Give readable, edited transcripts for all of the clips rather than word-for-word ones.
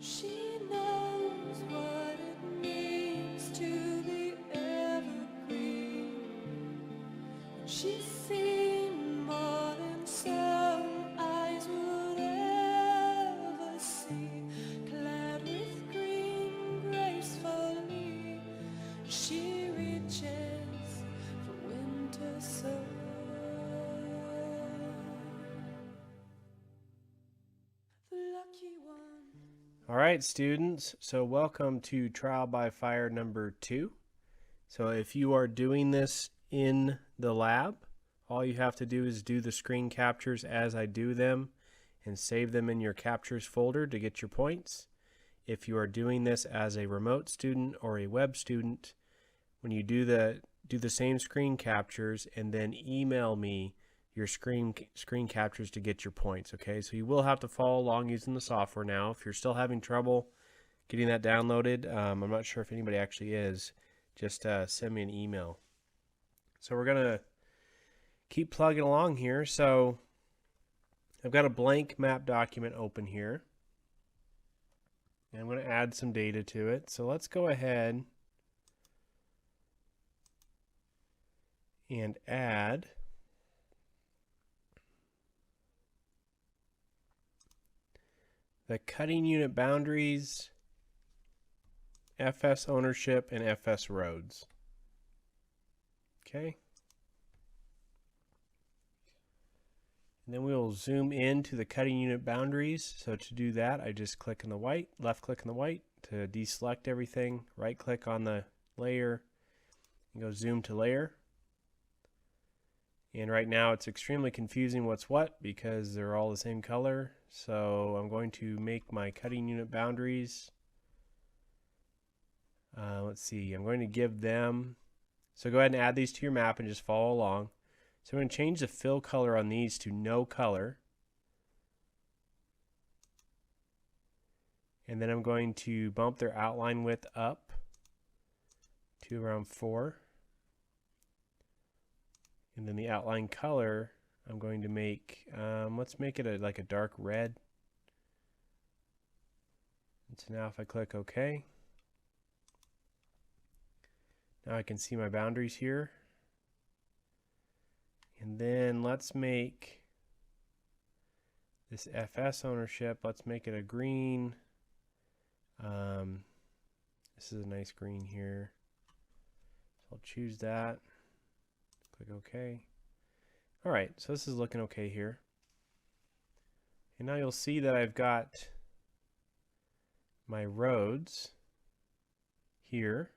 She knows what it means to be evergreen. She's seen more than some eyes would ever see. Clad with green gracefully, she reaches for winter sun. The lucky one. All right, students, so welcome to Trial by Fire number 2. So if you are doing this in the lab, all you have to do is do the screen captures as I do them and save them in your captures folder to get your points. If you are doing this as a remote student or a web student, when you do the same screen captures and then email me your screen captures to get your points. Okay, so you will have to follow along using the software now. If you're still having trouble getting that downloaded, I'm not sure if anybody actually is, just send me an email. So we're gonna keep plugging along here. So I've got a blank map document open here, and I'm going to add some data to it. So let's go ahead and add the cutting unit boundaries, FS ownership, and FS roads. Okay. And then we will zoom in to the cutting unit boundaries. So to do that, I just click on the white, left click on the white to deselect everything, right click on the layer, and go zoom to layer. And right now it's extremely confusing what's what because they're all the same color. So I'm going to make my cutting unit boundaries. Let's see, I'm going to give them, so go ahead and add these to your map and just follow along. So I'm going to change the fill color on these to no color. And then I'm going to bump their outline width up to around 4. And then the outline color, I'm going to make, let's make it like a dark red. And so now if I click OK, now I can see my boundaries here. And then let's make this FS ownership, let's make it a green. This is a nice green here. So I'll choose that. Click OK. All right, so this is looking okay here. And now you'll see that I've got my roads here.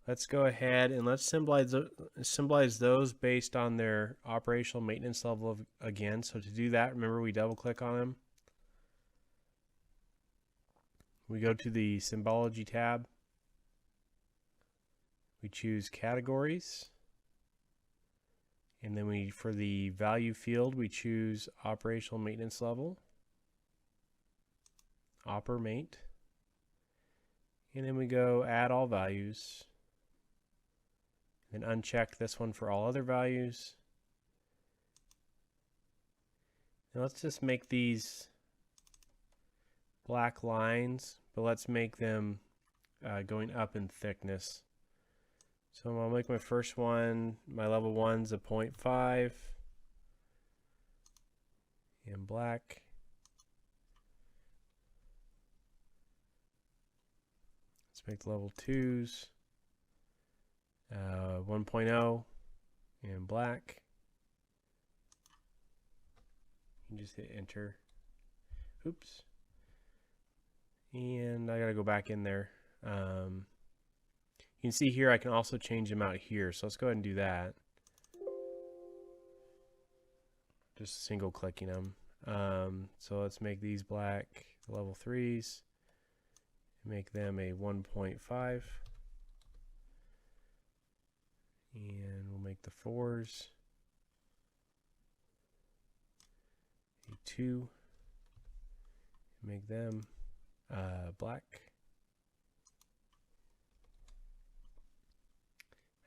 Let's go ahead and let's symbolize those based on their operational maintenance level again. So to do that, remember we double click on them. We go to the symbology tab. We choose categories. And then for the value field, we choose operational maintenance level, opermate. And then we go add all values. And uncheck this one for all other values. Now let's just make these black lines, but let's make them going up in thickness. So I'll make my first one, my level 1's a 0.5 and black. Let's make the level 2's 1.0 and black. You can just hit enter. Oops. And I gotta go back in there. You can see here I can also change them out here. So let's go ahead and do that. Just single clicking them. So let's make these black, the level 3's. Make them a 1.5. And we'll make the 4's a 2. Make them black.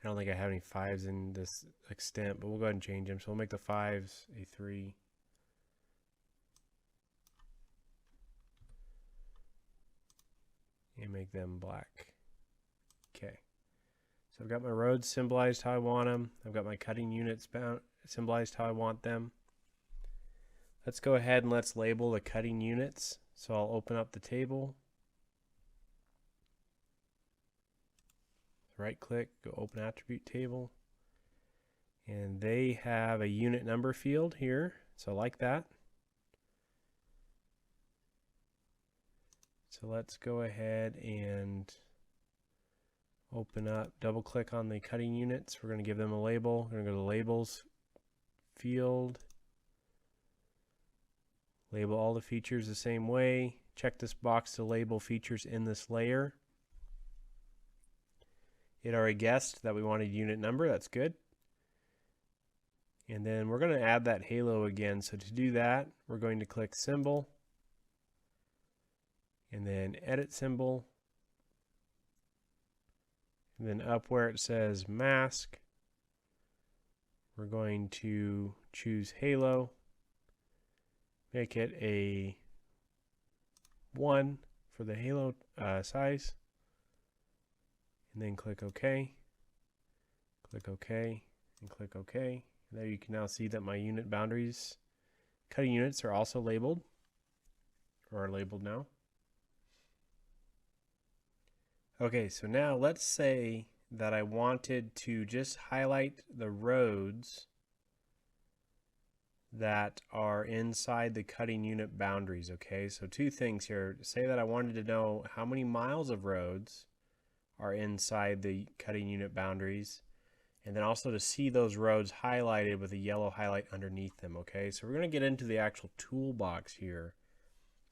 I don't think I have any 5's in this extent, but we'll go ahead and change them. So we'll make the 5's a 3. make them black. Okay. So I've got my roads symbolized how I want them. I've got my cutting units symbolized how I want them. Let's go ahead and let's label the cutting units. So I'll open up the table. Right click, go open attribute table. And they have a unit number field here. So I like that. So let's go ahead and open up, double click on the cutting units. We're going to give them a label. We're going to go to labels field. Label all the features the same way. Check this box to label features in this layer. It already guessed that we wanted unit number. That's good. And then we're going to add that halo again. So to do that, we're going to click symbol. And then edit symbol. And then up where it says mask, we're going to choose halo. Make it a 1 for the halo size. And then click OK. Click OK and click OK. And there you can now see that my unit boundaries, cutting units, are also labeled, or are labeled now. Okay, so now let's say that I wanted to just highlight the roads that are inside the cutting unit boundaries. Okay, so two things here. Say that I wanted to know how many miles of roads are inside the cutting unit boundaries, and then also to see those roads highlighted with a yellow highlight underneath them. Okay, so we're going to get into the actual toolbox here.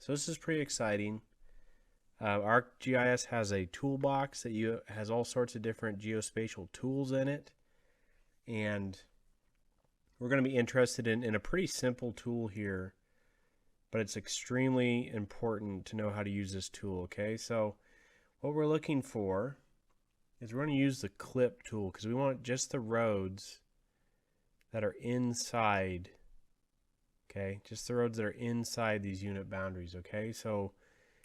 So this is pretty exciting. ArcGIS has a toolbox that has all sorts of different geospatial tools in it, and we're going to be interested in a pretty simple tool here, but it's extremely important to know how to use this tool. Okay, so what we're looking for is we're going to use the clip tool because we want just the roads that are inside. Okay, just the roads that are inside these unit boundaries. Okay, so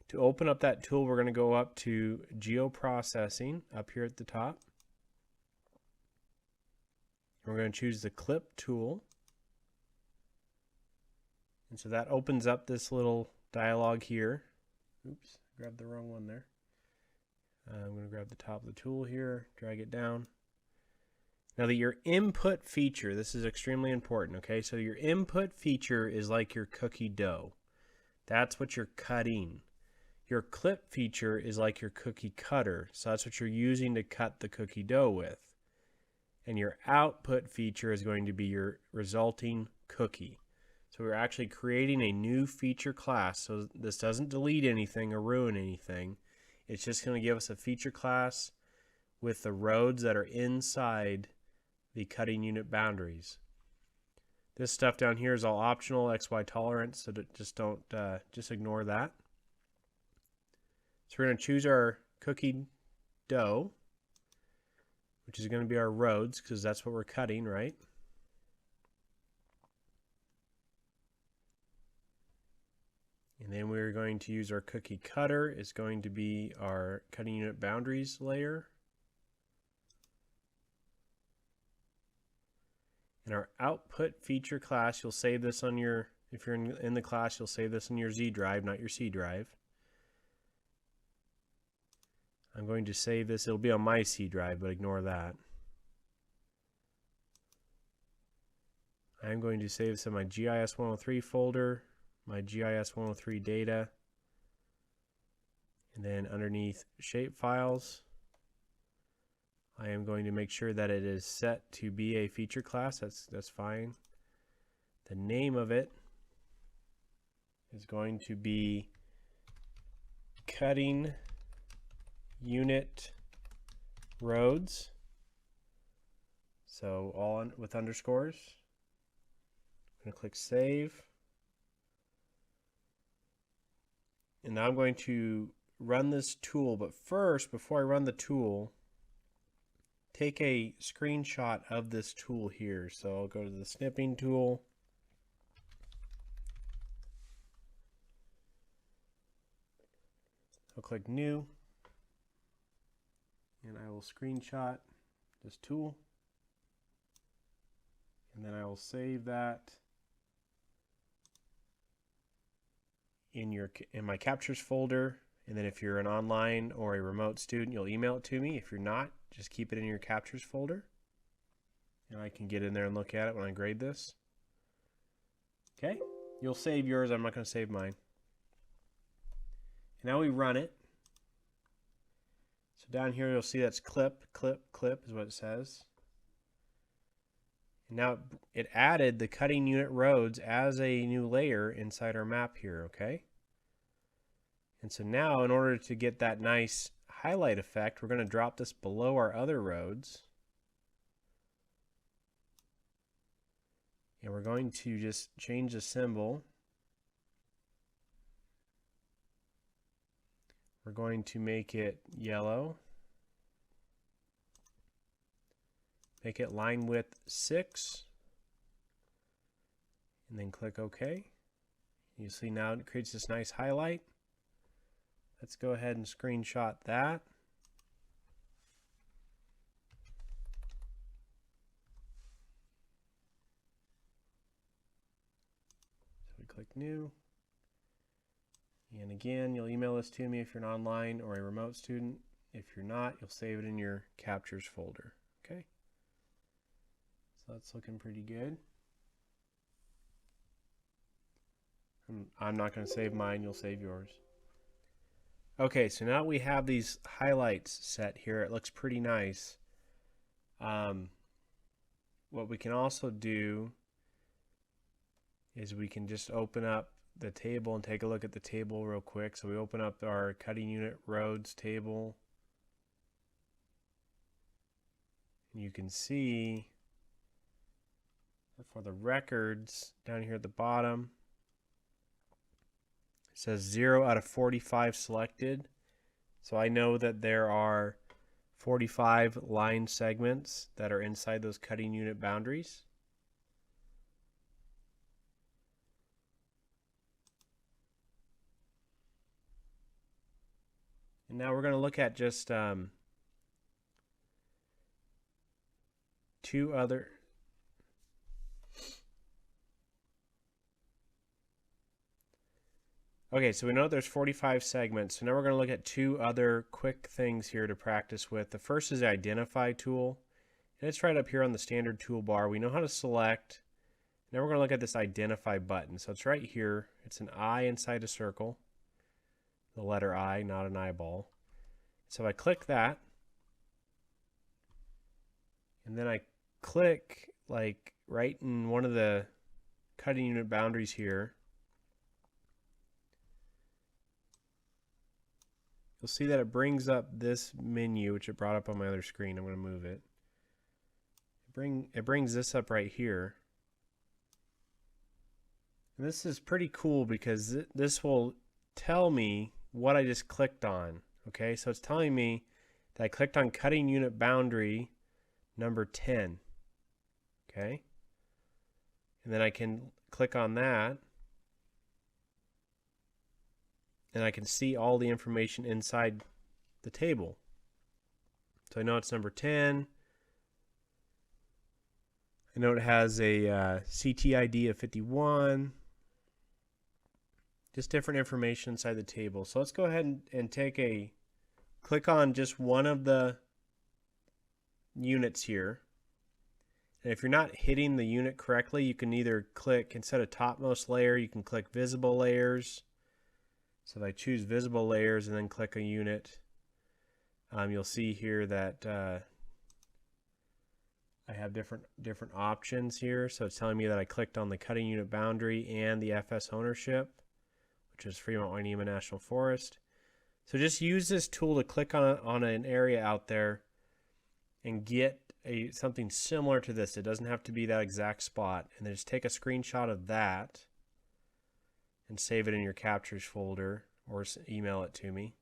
to open up that tool, we're going to go up to Geoprocessing up here at the top. We're going to choose the clip tool. And so that opens up this little dialog here. Oops, grabbed the wrong one there. I'm going to grab the top of the tool here, drag it down. Now your input feature, this is extremely important, okay? So your input feature is like your cookie dough. That's what you're cutting. Your clip feature is like your cookie cutter. So that's what you're using to cut the cookie dough with. And your output feature is going to be your resulting cookie. So we're actually creating a new feature class. So this doesn't delete anything or ruin anything. It's just going to give us a feature class with the roads that are inside the cutting unit boundaries. This stuff down here is all optional, XY tolerance, so just ignore that. So we're going to choose our cookie dough, which is going to be our roads because that's what we're cutting, right? And then we're going to use our cookie cutter. It's going to be our cutting unit boundaries layer. And our output feature class, you'll save this on your, if you're in the class, you'll save this in your Z drive, not your C drive. I'm going to save this, it'll be on my C drive, but ignore that. I'm going to save this in my GIS103 folder, my GIS103 data, and then underneath shape files, I am going to make sure that it is set to be a feature class. That's fine. The name of it is going to be cutting unit roads. So all with underscores. I'm going to click save. And now I'm going to run this tool, but first, before I run the tool, take a screenshot of this tool here. So I'll go to the snipping tool. I'll click new. and I will screenshot this tool, and then I will save that in my captures folder. And then if you're an online or a remote student, you'll email it to me. If you're not, just keep it in your captures folder, and I can get in there and look at it when I grade this. Okay, you'll save yours. I'm not going to save mine. And now we run it. So down here you'll see that's clip is what it says. And now it added the cutting unit roads as a new layer inside our map here, okay? And so now in order to get that nice highlight effect, we're going to drop this below our other roads. And we're going to just change the symbol. We're going to make it yellow. Make it line width 6. And then click OK. You see now it creates this nice highlight. Let's go ahead and screenshot that. So we click New. And again, you'll email this to me if you're an online or a remote student. If you're not, you'll save it in your captures folder. Okay? So that's looking pretty good. I'm not going to save mine, you'll save yours. Okay, so now we have these highlights set here. It looks pretty nice. What we can also do is we can just open up the table and take a look at the table real quick. So we open up our cutting unit roads table. And you can see for the records down here at the bottom, it says 0 out of 45 selected. So I know that there are 45 line segments that are inside those cutting unit boundaries. And now we're going to look at just two other. Okay, so we know there's 45 segments. So now we're going to look at two other quick things here to practice with. The first is the Identify tool. And it's right up here on the standard toolbar. We know how to select. Now we're going to look at this Identify button. So it's right here. It's an eye inside a circle. The letter I, not an eyeball. So I click that. And then I click like right in one of the cutting unit boundaries here. You'll see that it brings up this menu, which it brought up on my other screen. I'm going to move it. It brings this up right here. And this is pretty cool because this will tell me what I just clicked on. Okay, so it's telling me that I clicked on cutting unit boundary number 10. Okay, and then I can click on that. And I can see all the information inside the table. So I know it's number 10. I know it has a CTID of 51. Just different information inside the table. So let's go ahead and click on just one of the units here. And if you're not hitting the unit correctly, you can either click, instead of topmost layer, you can click visible layers. So if I choose visible layers and then click a unit, you'll see here that I have different options here. So it's telling me that I clicked on the cutting unit boundary and the FS ownership, which is Fremont Wainema National Forest. So just use this tool to click on an area out there and get something similar to this. It doesn't have to be that exact spot. And then just take a screenshot of that and save it in your captures folder or email it to me.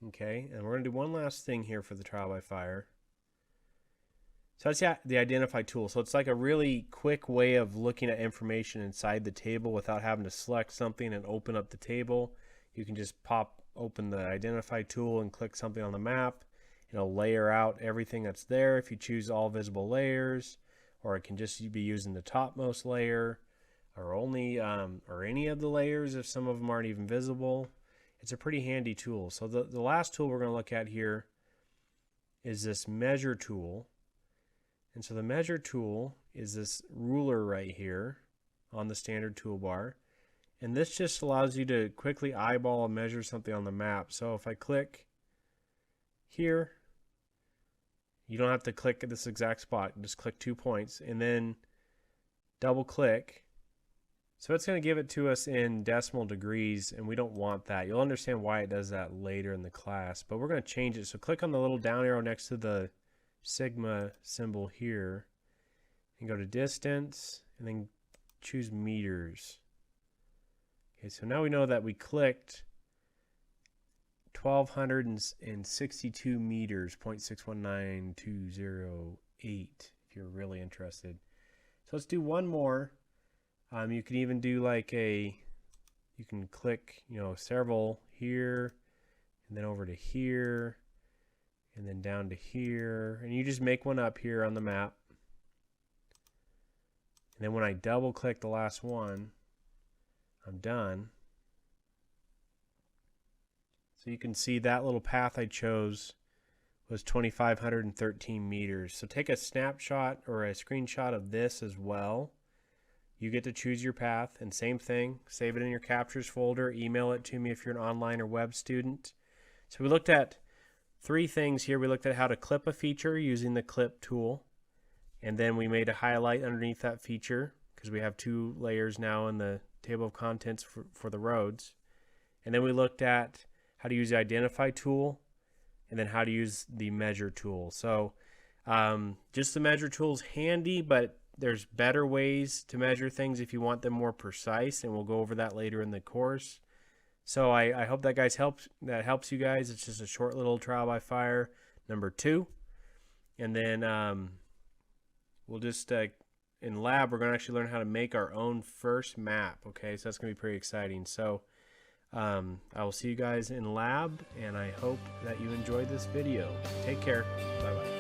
Okay, and we're going to do one last thing here for the trial by fire. So that's the Identify tool. So it's like a really quick way of looking at information inside the table without having to select something and open up the table. you can just open the identify tool and click something on the map. It'll layer out everything that's there if you choose all visible layers, or it can just be using the topmost layer, or only or any of the layers if some of them aren't even visible. It's a pretty handy tool. So the last tool we're going to look at here is this measure tool. And so the measure tool is this ruler right here on the standard toolbar. And this just allows you to quickly eyeball and measure something on the map. So if I click here, you don't have to click at this exact spot. Just click 2 points and then double click. So it's going to give it to us in decimal degrees, and we don't want that. You'll understand why it does that later in the class, but we're going to change it. So click on the little down arrow next to the sigma symbol here and go to distance and then choose meters. Okay, so now we know that we clicked 1,262 meters, 0.619208, if you're really interested. So let's do one more. You can even do like you can click, several here, and then over to here, and then down to here, and you just make one up here on the map. And then when I double click the last one, I'm done. So you can see that little path I chose was 2,513 meters. So take a snapshot or a screenshot of this as well. You get to choose your path, and same thing, save it in your captures folder, email it to me if you're an online or web student. So we looked at 3 things here. We looked at how to clip a feature using the clip tool, and then we made a highlight underneath that feature because we have 2 layers now in the table of contents for the roads. And then we looked at how to use the identify tool, and then how to use the measure tool. So just the measure tool is handy, but there's better ways to measure things if you want them more precise, and we'll go over that later in the course. So I hope that helps you guys. It's just a short little trial by fire number 2. And then we'll just in lab we're going to actually learn how to make our own first map. Okay, so that's going to be pretty exciting. So I will see you guys in lab, and I hope that you enjoyed this video. Take care. Bye bye.